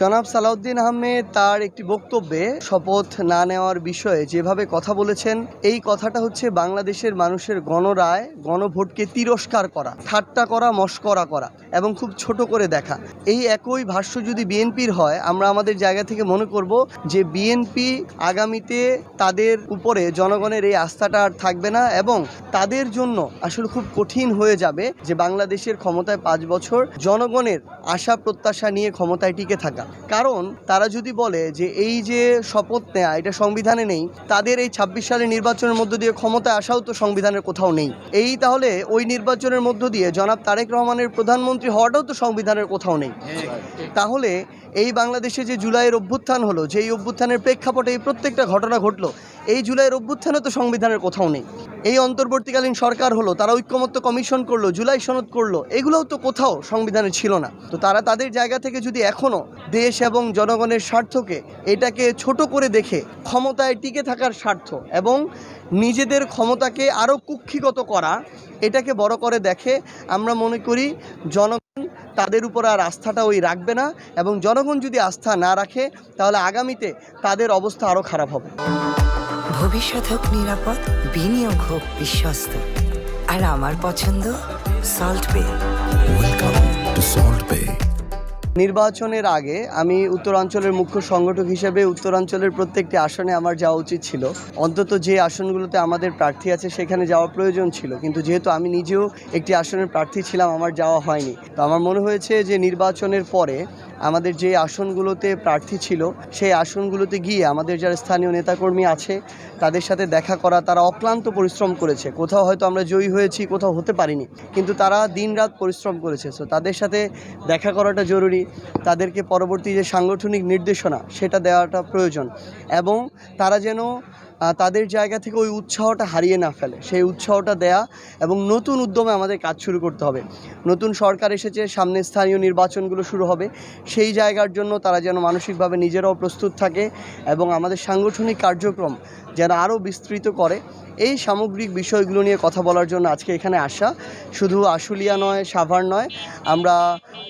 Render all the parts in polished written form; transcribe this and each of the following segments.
জনাব সালাউদ্দিন আহমেদ তার একটি বক্তব্যে শপথ না নেওয়ার বিষয়ে যেভাবে কথা বলেছেন, এই কথাটা হচ্ছে বাংলাদেশের মানুষের গণরায় গণভোটকে তিরস্কার করা, ঠাট্টা করা, মশকরা করা এবং খুব ছোট করে দেখা। এই একই ভাষ্য যদি বিএনপির হয়, আমরা আমাদের জায়গা থেকে মনে করব যে বিএনপি আগামীতে তাদের উপরে জনগণের এই আস্থাটা আর থাকবে না এবং তাদের জন্য আসলে খুব কঠিন হয়ে যাবে যে বাংলাদেশের ক্ষমতায় 5 বছর জনগণের আশা প্রত্যাশা নিয়ে ক্ষমতায় টিকে থাকা। কারণ তারা যদি বলে যে এই যে শপথ নেয়া এটা সংবিধানে নেই, তাদের এই 26 সালের নির্বাচনের মধ্য দিয়ে ক্ষমতায় আসাও তো সংবিধানের কোথাও নেই। এই তাহলে ওই নির্বাচনের মধ্য দিয়ে জনাব তারেক রহমানের প্রধানমন্ত্রী হওয়াটাও তো সংবিধানের কোথাও নেই। তাহলে এই বাংলাদেশে যে জুলাইয়ের অভ্যুত্থান হলো, যে এই অভ্যুত্থানের প্রেক্ষাপটে এই প্রত্যেকটা ঘটনা ঘটলো, এই জুলাইয়ের অভ্যুত্থানে তো সংবিধানের কোথাও নেই। এই অন্তর্বর্তীকালীন সরকার হলো, তারা ঐক্যমত্য কমিশন করলো, জুলাই সনদ করলো, এগুলোও তো কোথাও সংবিধানে ছিল না। তো তারা তাদের জায়গা থেকে যদি এখনও দেশ এবং জনগণের স্বার্থকে এটাকে ছোট করে দেখে ক্ষমতায় টিকে থাকার স্বার্থ এবং নিজেদের ক্ষমতাকে আরও কুক্ষিগত করা এটাকে বড় করে দেখে, আমরা মনে করি জনগণ তাদের উপর আর আস্থাটা রাখবে না এবং জনগণ যদি আস্থা না রাখে তাহলে আগামীতে তাদের অবস্থা আরও খারাপ হবে। ভবিষ্যৎ হোক নিরাপদ, বিনিয়োগ হোক বিশ্বস্ত, আর আমার পছন্দ সল্ট বে। ওয়েলকাম টু সল্ট বে। নির্বাচনের আগে আমি উত্তরাঞ্চলের মুখ্য সংগঠক হিসেবে উত্তরাঞ্চলের প্রত্যেকটি আসনে আমার যাওয়া উচিত ছিল। অন্তত যে আসনগুলোতে আমাদের প্রার্থী আছে সেখানে যাওয়া প্রয়োজন ছিল, কিন্তু যেহেতু আমি নিজেও একটি আসনের প্রার্থী ছিলাম, আমার যাওয়া হয়নি। তো আমার মনে হয়েছে যে নির্বাচনের পরে আমাদের যে আসনগুলোতে প্রার্থী ছিল সেই আসনগুলোতে গিয়ে আমাদের যারা স্থানীয় নেতাকর্মী আছে তাদের সাথে দেখা করা। তারা অক্লান্ত পরিশ্রম করেছে, কোথাও হয়তো আমরা জয়ী হয়েছি, কোথাও হতে পারিনি, কিন্তু তারা দিনরাত পরিশ্রম করেছে। সো তাদের সাথে দেখা করাটা জরুরি, তাদেরকে পরবর্তী যে সাংগঠনিক নির্দেশনা সেটা দেওয়াটা প্রয়োজন এবং তারা যেন তাদের জায়গা থেকে ওই উৎসাহটা হারিয়ে না ফেলে, সেই উৎসাহটা দেয়া এবং নতুন উদ্যমে আমাদের কাজ শুরু করতে হবে। নতুন সরকার এসেছে, সামনে স্থানীয় নির্বাচনগুলো শুরু হবে, সেই জায়গার জন্য তারা যেন মানসিকভাবে নিজেরাও প্রস্তুত থাকে এবং আমাদের সাংগঠনিক কার্যক্রম যেন আরও বিস্তৃত করে। এই সামগ্রিক বিষয়গুলো নিয়ে কথা বলার জন্য আজকে এখানে আসা। শুধু আশুলিয়া নয়, সাভার নয়, আমরা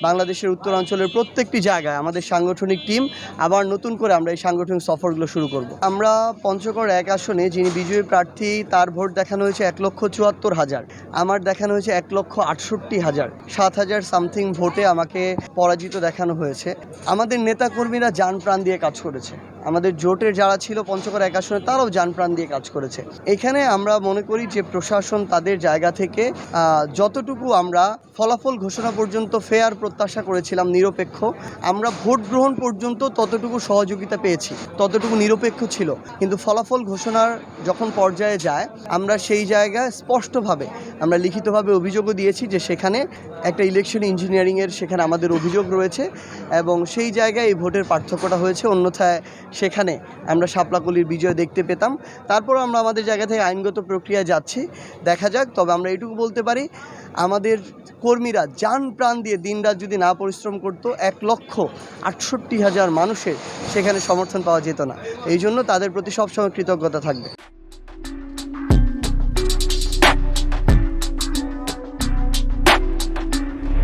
বাংলাদেশের উত্তরাঞ্চলের প্রত্যেকটি জায়গায় আমাদের সাংগঠনিক টিম আবার নতুন করে আমরা এই সাংগঠনিক সফরগুলো শুরু করব। আমরা পঞ্চগড় 1 আসনে যিনি বিজয়ী প্রার্থী তার ভোট দেখানো হয়েছে 1,74,000, আমার দেখানো হয়েছে 1,68,000, 7,000 সামথিং ভোটে আমাকে পরাজিত দেখানো হয়েছে। আমাদের নেতাকর্মীরা জান প্রাণ দিয়ে কাজ করেছে, আমাদের জোটের যারা ছিল পঞ্চগড় 1 আসনে তারাও জান প্রাণ দিয়ে কাজ করেছে। এখানে আমরা মনে করি যে প্রশাসন তাদের জায়গা থেকে যতটুকু আমরা ফলাফল ঘোষণা পর্যন্ত ফেয়ার প্রত্যাশা করেছিলাম, নিরপেক্ষ, আমরা ভোট গ্রহণ পর্যন্ত ততটুকু সহযোগিতা পেয়েছি, ততটুকু নিরপেক্ষ ছিল। কিন্তু ফলাফল ঘোষণার যখন পর্যায়ে যায় আমরা সেই জায়গায় স্পষ্টভাবে আমরা লিখিতভাবে অভিযোগও দিয়েছি যে সেখানে একটা ইলেকশন ইঞ্জিনিয়ারিংয়ের সেখানে আমাদের অভিযোগ রয়েছে এবং সেই জায়গায় এই ভোটের পার্থক্যটা হয়েছে। অন্যথায় সেখানে আমরা শাপলাকলির বিজয় দেখতে পেতাম। তারপর আমরা আমাদের জায়গা থেকে আইনগত প্রক্রিয়ায় যাচ্ছি, দেখা যাক। তবে আমরা এইটুকু বলতে পারি, আমাদের কর্মীরা জান প্রাণ দিয়ে দিনরাত যদি না পরিশ্রম করতো 1,68,000 মানুষের সেখানে সমর্থন পাওয়া যেত না। এই জন্য তাদের প্রতি সবসময় কৃতজ্ঞতা থাকবে।